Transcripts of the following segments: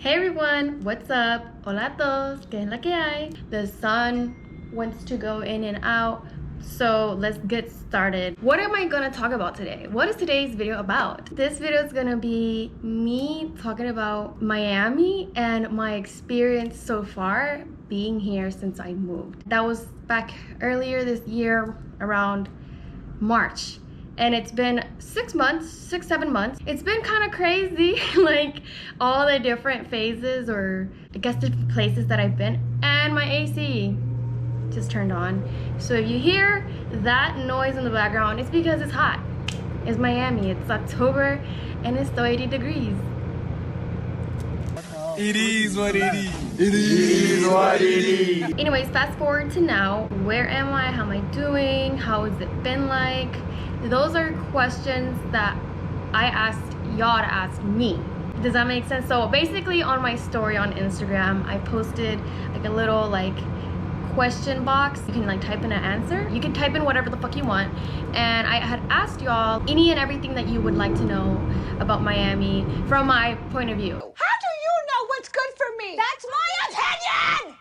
Hey everyone, what's up? Hola todxs, ¿qué es la que hay? The sun wants to go in and out, so let's get started. What am I gonna talk about today? What is today's video about? This video is gonna be me talking about Miami and my experience so far being here since I moved. That was back earlier this year around March. And it's been 6 months, 7 months. It's been kind of crazy, like all the different phases, or I guess the places that I've been. And my AC just turned on. So if you hear that noise in the background, it's because it's hot. It's Miami, it's October, and it's still 80 degrees. It is what it is. It is what it is. Anyways, fast forward to now. Where am I? How am I doing? How has it been like? Those are questions that I asked y'all to ask me. Does that make sense? So basically on my story on Instagram, I posted like a little like question box. You can like type in an answer. You can type in whatever the fuck you want. And I had asked y'all any and everything that you would like to know about Miami from my point of view. How do you know what's good for me? That's my opinion!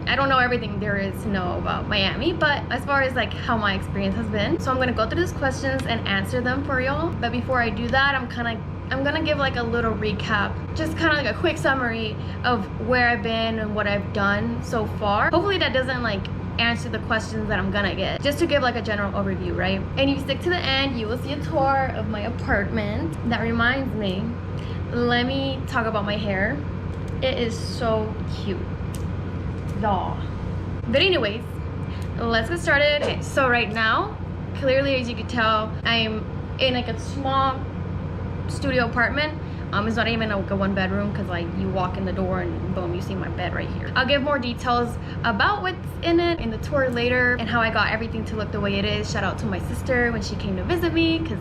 I don't know everything there is to know about Miami, but as far as like how my experience has been. So I'm gonna go through these questions and answer them for y'all. But before I do that, I'm gonna give like a little recap, just kind of like a quick summary of where I've been and what I've done so far. Hopefully that doesn't like answer the questions that I'm gonna get, just to give like a general overview, right? And if you stick to the end, you will see a tour of my apartment. That reminds me, let me talk about my hair. It is so cute, y'all. But anyways, let's get started. Okay, so right now, clearly as you can tell, I'm in like a small studio apartment. It's not even like a one bedroom, because like you walk in the door and boom, you see my bed right here. I'll give more details about what's in it in the tour later, and how I got everything to look the way it is. Shout out to my sister when she came to visit me, because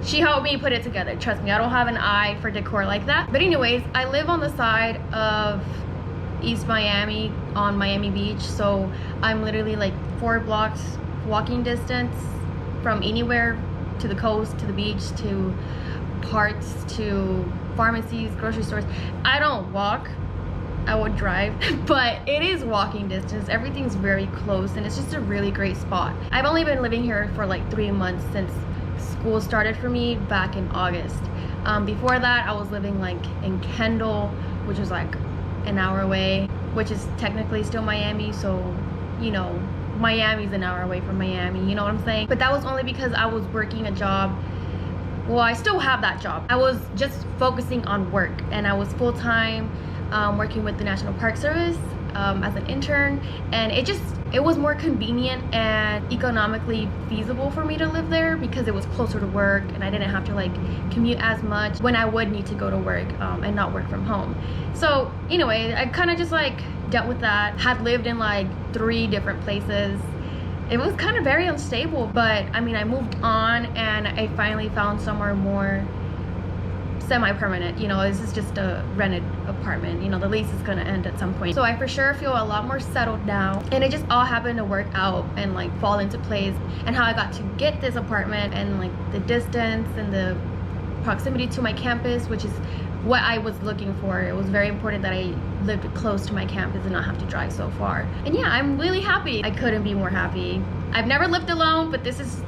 she helped me put it together. Trust me, I don't have an eye for decor like that. But anyways, I live on the side of East Miami on Miami Beach, so I'm literally like 4 blocks walking distance from anywhere to the coast, to the beach, to parks, to pharmacies, grocery stores. I don't walk, I would drive, but it is walking distance. Everything's very close, and it's just a really great spot. I've only been living here for like 3 months since school started for me back in August. Before that, I was living like in Kendall, which was like an hour away, which is technically still Miami, so you know, Miami's an hour away from Miami, you know what I'm saying? But that was only because I was working a job. Well, I still have that job. I was just focusing on work, and I was full-time working with the National Park Service as an intern, and it was more convenient and economically feasible for me to live there because it was closer to work, and I didn't have to like commute as much when I would need to go to work and not work from home. So anyway, I kind of just like dealt with that. Had lived in like 3 different places. It was kind of very unstable, but I mean, I moved on and I finally found somewhere more semi-permanent. You know, this is just a rented apartment. You know, the lease is gonna end at some point. So I for sure feel a lot more settled now, and it just all happened to work out and like fall into place, and how I got to get this apartment, and like the distance and the proximity to my campus, which is what I was looking for. It was very important that I lived close to my campus and not have to drive so far. And yeah, I'm really happy. I couldn't be more happy. I've never lived alone, but this is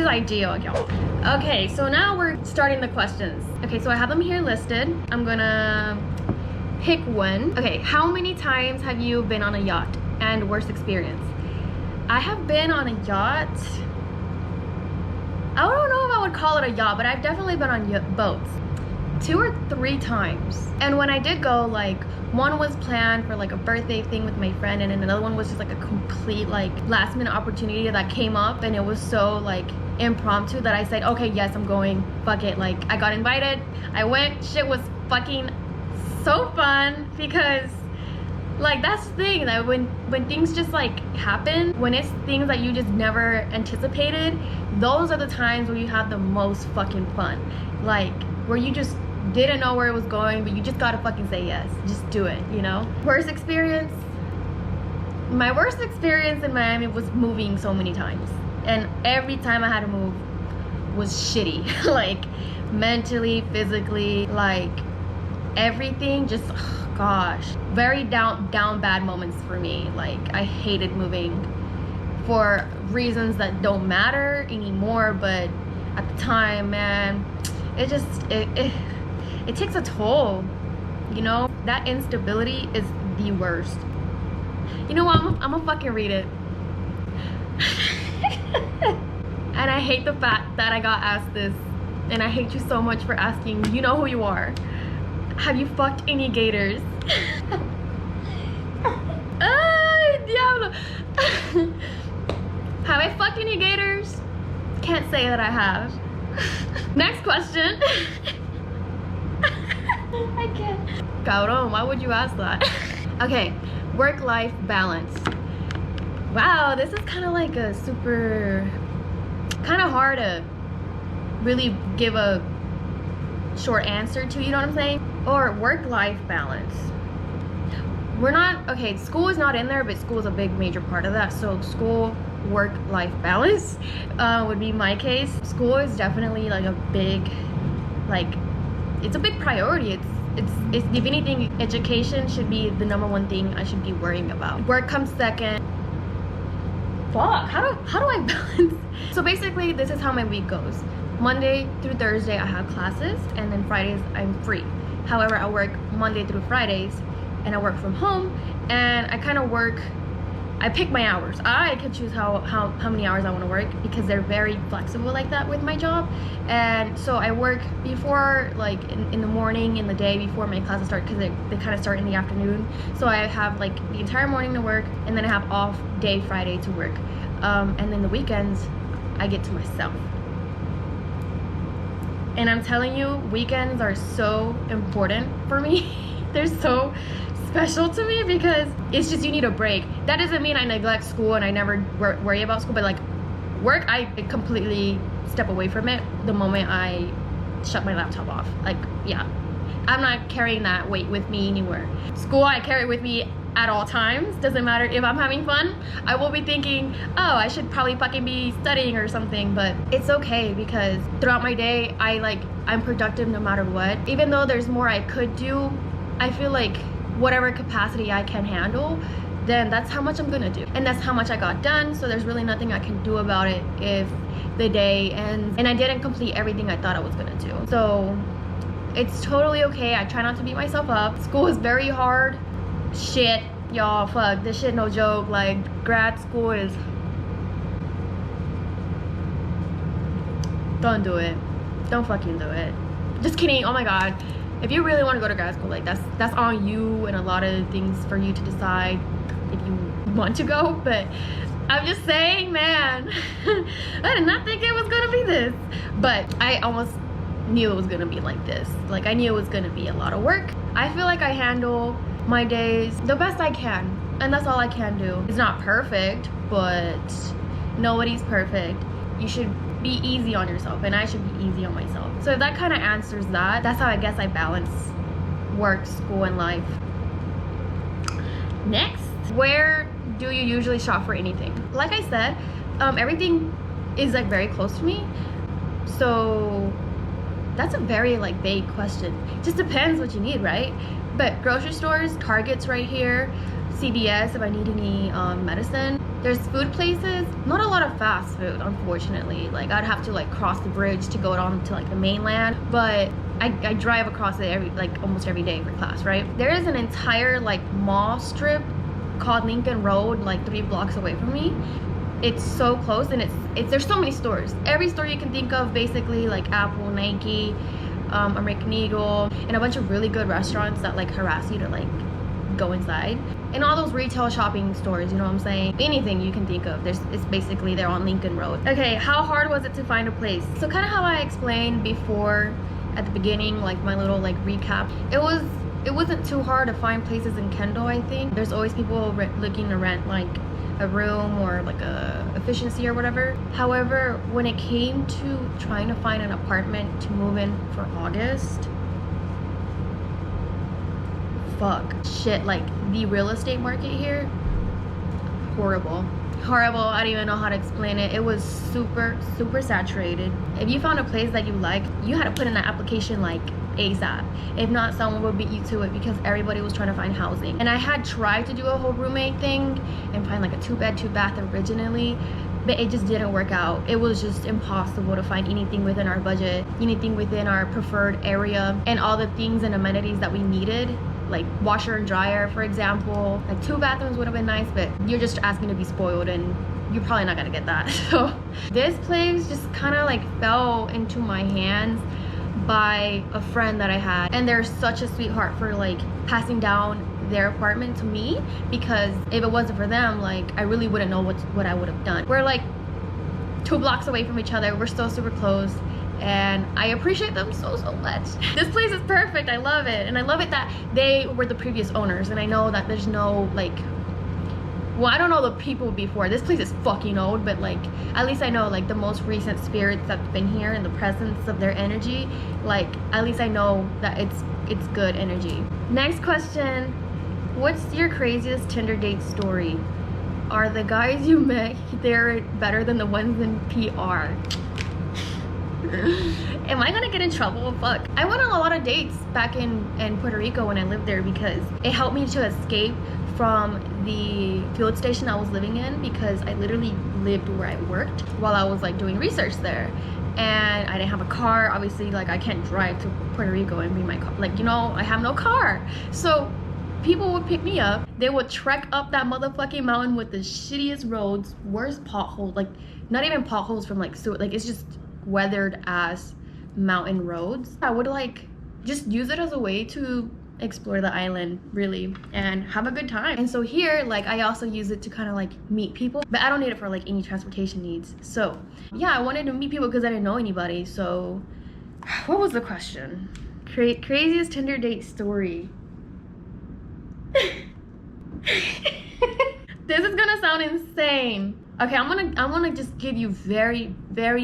ideal, y'all. Okay, so now we're starting the questions. Okay, so I have them here listed. I'm gonna pick one. Okay, how many times have you been on a yacht, and worst experience? I have been on a yacht. I don't know if I would call it a yacht, but I've definitely been on boats 2 or 3 times. And when I did go, like one was planned for like a birthday thing with my friend, and then another one was just like a complete like last minute opportunity that came up, and it was so like impromptu that I said, okay, yes, I'm going, fuck it. Like I got invited, I went. Shit was fucking so fun, because like that's the thing, that when things just like happen, when it's things that you just never anticipated, those are the times where you have the most fucking fun. Like where you just didn't know where it was going, but you just gotta fucking say yes, just do it, you know? Worst experience? My worst experience in Miami was moving so many times, and every time I had to move was shitty. Like mentally, physically, like everything. Just gosh, very down bad moments for me. Like I hated moving for reasons that don't matter anymore, but at the time, man, it just it takes a toll, you know. That instability is the worst. You know what, I'm gonna fucking read it. And I hate the fact that I got asked this, and I hate you so much for asking. You know who you are. Have you fucked any gators? Ay, diablo. Have I fucked any gators? Can't say that I have. Next question. I can't. Cabrón, why would you ask that? Okay, work-life balance. Wow, this is kind of like a super, kind of hard to really give a short answer to, you know what I'm saying? Or work-life balance. We're not, okay, school is not in there, but school is a big major part of that. So school, work-life balance would be my case. School is definitely like a big, like, it's a big priority. It's if anything, education should be the #1 thing I should be worrying about. Work comes second. Fuck, how do I balance? So basically, this is how my week goes. Monday through Thursday, I have classes, and then Fridays, I'm free. However, I work Monday through Fridays, and I work from home, and I kind of work, I pick my hours. I can choose how many hours I want to work, because they're very flexible like that with my job. And so I work before, like in the morning, in the day before my classes start, because they kind of start in the afternoon. So I have like the entire morning to work, and then I have off day Friday to work. And then the weekends, I get to myself. And I'm telling you, weekends are so important for me. They're so special to me, because it's just, you need a break. That doesn't mean I neglect school and I never worry about school, but like work, I completely step away from it the moment I shut my laptop off. Like, yeah, I'm not carrying that weight with me anywhere. School, I carry it with me at all times. Doesn't matter if I'm having fun, I will be thinking, oh, I should probably fucking be studying or something. But it's okay, because throughout my day, I'm productive no matter what. Even though there's more I could do, I feel like whatever capacity I can handle, then that's how much I'm gonna do, and that's how much I got done. So there's really nothing I can do about it if the day ends and I didn't complete everything I thought I was gonna do. So it's totally okay. I try not to beat myself up. School is very hard. Shit, y'all, fuck, this shit no joke. Like, grad school is, don't do it. Don't fucking do it. Just kidding. Oh my god. If you really want to go to grad school, like that's on you, and a lot of things for you to decide if you want to go. But I'm just saying, man, I did not think it was gonna be this, but I almost knew it was gonna be like this. Like, I knew it was gonna be a lot of work. I feel like I handle my days the best I can, and that's all I can do. It's not perfect, but nobody's perfect. You should be easy on yourself, and I should be easy on myself. So if that kind of answers that, that's how I guess I balance work, school, and life. Next, where do you usually shop for anything? Like I said, everything is like very close to me. So that's a very like vague question. Just depends what you need, right? But grocery stores, Target's right here, CVS if I need any medicine. There's food places, not a lot of fast food, unfortunately. Like, I'd have to like cross the bridge to go on to like the mainland, but I drive across it almost every day for class, right? There is an entire like mall strip called Lincoln Road, like 3 blocks away from me. It's so close, and it's there's so many stores. Every store you can think of, basically, like Apple, Nike, American Eagle, and a bunch of really good restaurants that like harass you to like go inside. And all those retail shopping stores, you know what I'm saying? Anything you can think of, it's basically there on Lincoln Road. Okay, how hard was it to find a place? So kind of how I explained before at the beginning, like my little like recap, it wasn't too hard to find places in Kendall. I think there's always people looking to rent like a room or like a efficiency or whatever. However, when it came to trying to find an apartment to move in for August, fuck, shit, like the real estate market here, horrible. horrible. I don't even know how to explain it. It was super saturated. If you found a place that you like, you had to put in an application like ASAP. If not, someone would beat you to it because everybody was trying to find housing. And I had tried to do a whole roommate thing and find like a 2-bed 2-bath originally, but it just didn't work out. It was just impossible to find anything within our budget, anything within our preferred area, and all the things and amenities that we needed, like washer and dryer, for example. Like 2 bathrooms would have been nice, but you're just asking to be spoiled and you're probably not gonna get that. So this place just kind of like fell into my hands by a friend that I had, and they're such a sweetheart for like passing down their apartment to me, because if it wasn't for them, like I really wouldn't know what I would have done. We're like 2 blocks away from each other. We're still super close, and I appreciate them so much. This place is perfect. I love it, and I love it that they were the previous owners, and I know that there's no like, well, I don't know the people before. This place is fucking old, but like at least I know like the most recent spirits that's been here and the presence of their energy, like at least I know that it's good energy. Next question. What's your craziest Tinder date story? Are the guys you met there better than the ones in PR? Am I gonna get in trouble? Fuck. I went on a lot of dates back in Puerto Rico when I lived there because it helped me to escape from the field station I was living in, because I literally lived where I worked while I was like doing research there, and I didn't have a car. Obviously, like I can't drive to Puerto Rico and bring my car, like, you know, I have no car. So people would pick me up, they would trek up that motherfucking mountain with the shittiest roads, worst potholes, like not even potholes from like sewer, like it's just weathered ass mountain roads. I would like just use it as a way to explore the island really and have a good time. And so here, like I also use it to kind of like meet people, but I don't need it for like any transportation needs. So yeah, I wanted to meet people because I didn't know anybody. So what was the question? Craziest Tinder date story. This is gonna sound insane. Okay, I'm gonna just give you very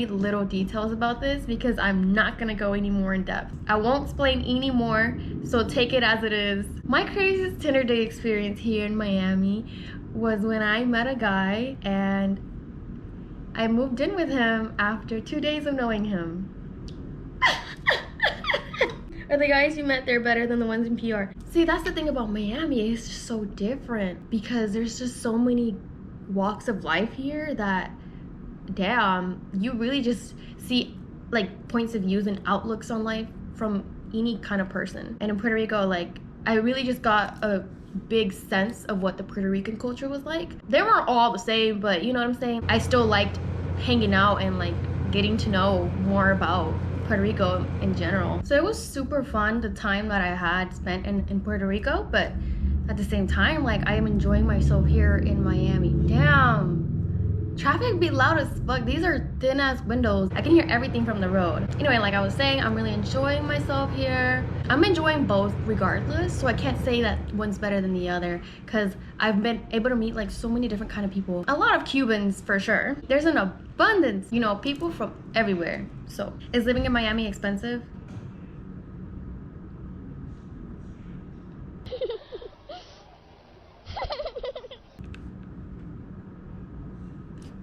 little details about this because I'm not gonna go any more in depth. I won't explain any more, so take it as it is. My craziest Tinder date experience here in Miami was when I met a guy and I moved in with him after 2 days of knowing him. Are the guys you met there better than the ones in PR? See, that's the thing about Miami. It's just so different because there's just so many walks of life here that, damn, you really just see like points of views and outlooks on life from any kind of person. And in Puerto Rico, like I really just got a big sense of what the Puerto Rican culture was like. They weren't all the same, but you know what I'm saying? I still liked hanging out and like getting to know more about Puerto Rico in general. So it was super fun, the time that I had spent in Puerto Rico, but at the same time, like I am enjoying myself here in Miami. Damn, traffic be loud as fuck. These are thin ass windows. I can hear everything from the road. Anyway, like I was saying, I'm really enjoying myself here. I'm enjoying both regardless, so I can't say that one's better than the other because I've been able to meet like so many different kind of people. A lot of Cubans for sure. There's an abundance, you know, people from everywhere. So is living in Miami expensive?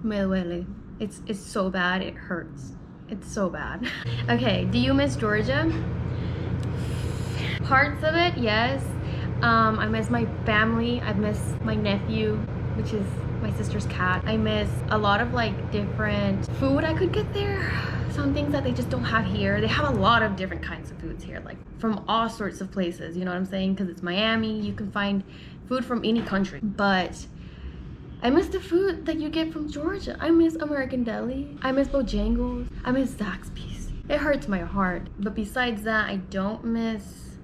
Me duele. It's so bad, it hurts. It's so bad. Okay, do you miss Georgia? Parts of it, yes. I miss my family. I miss my nephew, which is my sister's cat. I miss a lot of like different food I could get there. Some things that they just don't have here. They have a lot of different kinds of foods here, like from all sorts of places, you know what I'm saying? Because it's Miami, you can find food from any country. But I miss the food that you get from Georgia. I miss American Deli. I miss Bojangles. I miss Zaxby's. It hurts my heart. But besides that, I don't miss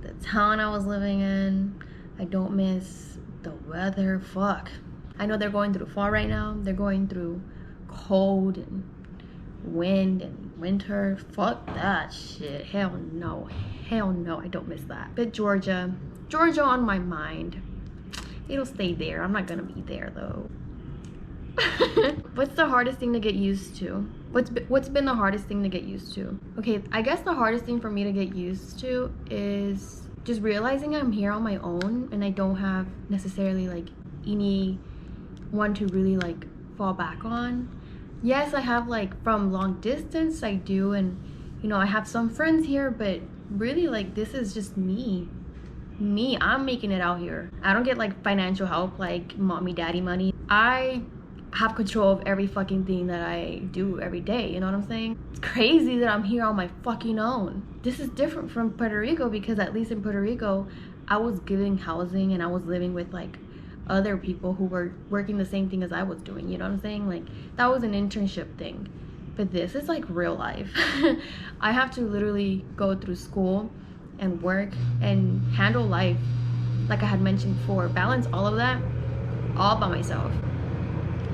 the town I was living in. I don't miss the weather. Fuck. I know they're going through fall right now. They're going through cold and wind and winter. Fuck that shit. Hell no. Hell no, I don't miss that. But Georgia on my mind. It'll stay there. I'm not gonna be there though. What's the hardest thing to get used to? What's been the hardest thing to get used to? Okay, I guess the hardest thing for me to get used to is just realizing I'm here on my own and I don't have necessarily like anyone one to really like fall back on. Yes, I have like from long distance, I do, and you know, I have some friends here, but really like this is just me. I'm making it out here. I don't get like financial help like mommy daddy money. I have control of every fucking thing that I do every day, you know what I'm saying? It's crazy that I'm here on my fucking own. This is different from Puerto Rico, because at least in Puerto Rico I was giving housing and I was living with like other people who were working the same thing as I was doing, you know what I'm saying? Like that was an internship thing. But this is like real life. I have to literally go through school and work and handle life, like I had mentioned before, balance all of that all by myself.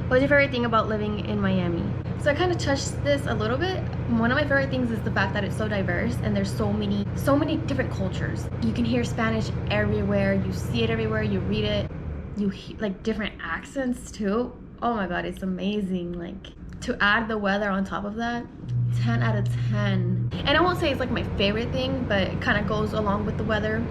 What's your favorite thing about living in Miami? So I kind of touched this a little bit. One of my favorite things is the fact that it's so diverse and there's so many different cultures. You can hear Spanish everywhere, you see it everywhere, you read it, you hear like different accents too. Oh my god, it's amazing. Like to add the weather on top of that, 10 out of 10. And I won't say it's like my favorite thing, but it kind of goes along with the weather.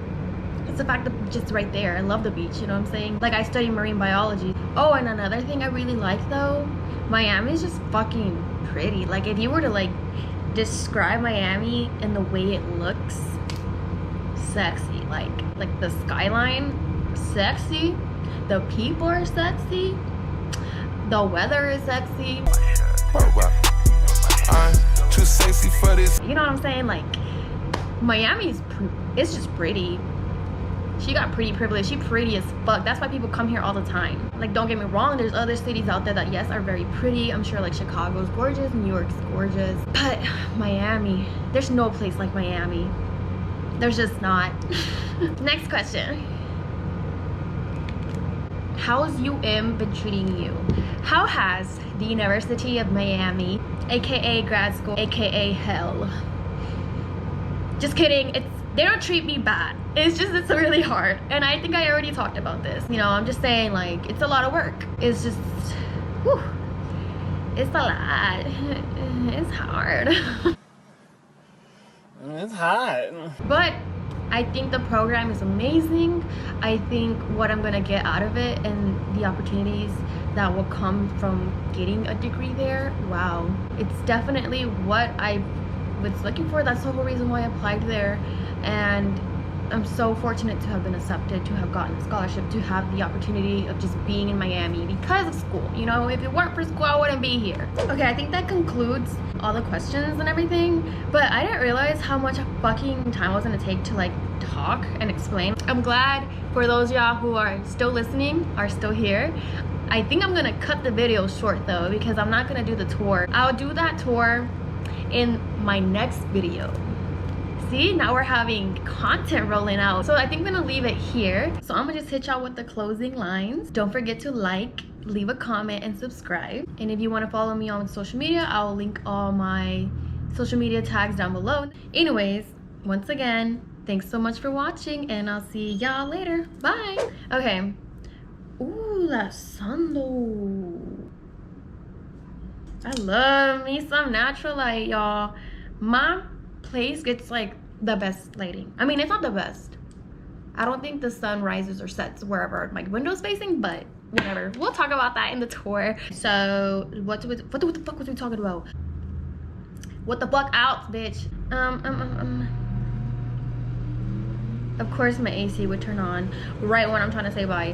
It's the fact that just right there, I love the beach, you know what I'm saying? Like I study marine biology. Oh, and another thing I really like though, Miami is just fucking pretty. Like if you were to like describe Miami and the way it looks, sexy. Like the skyline, sexy. The people are sexy. The weather is sexy. I'm too sexy for this. You know what I'm saying? Like Miami's it's just pretty. She got pretty privilege. She pretty as fuck. That's why people come here all the time. Like don't get me wrong, there's other cities out there that yes are very pretty. I'm sure like Chicago's gorgeous, New York's gorgeous, but Miami, there's no place like Miami. There's just not. Next question. How's UM been treating you? How has the University of Miami, aka grad school, aka hell? Just kidding, they don't treat me bad. It's really hard. And I think I already talked about this. You know, I'm just saying like, it's a lot of work. It's just, whew, it's a lot. It's hard. It's hot. But I think the program is amazing. I think what I'm gonna get out of it and the opportunities that will come from getting a degree there, wow. It's definitely what I was looking for. That's the whole reason why I applied there. And I'm so fortunate to have been accepted, to have gotten a scholarship, to have the opportunity of just being in Miami because of school. You know, if it weren't for school, I wouldn't be here. Okay, I think that concludes all the questions and everything, but I didn't realize how much fucking time I was gonna take to like talk and explain. I'm glad for those y'all who are still listening, are still here. I think I'm gonna cut the video short though, because I'm not gonna do the tour. I'll do that tour in my next video. See, now we're having content rolling out. So I think I'm gonna leave it here. So I'm gonna just hit y'all with the closing lines. Don't forget to like, leave a comment, and subscribe. And if you wanna follow me on social media, I'll link all my social media tags down below. Anyways, once again, thanks so much for watching, and I'll see y'all later. Bye. Okay. Ooh, that sun though. I love me some natural light, y'all. My place gets like the best lighting. I mean, it's not the best. I don't think the sun rises or sets wherever my window's facing, but whatever. We'll talk about that in the tour. So what the fuck was we talking about? What the fuck out, bitch? Of course my AC would turn on right when I'm trying to say bye.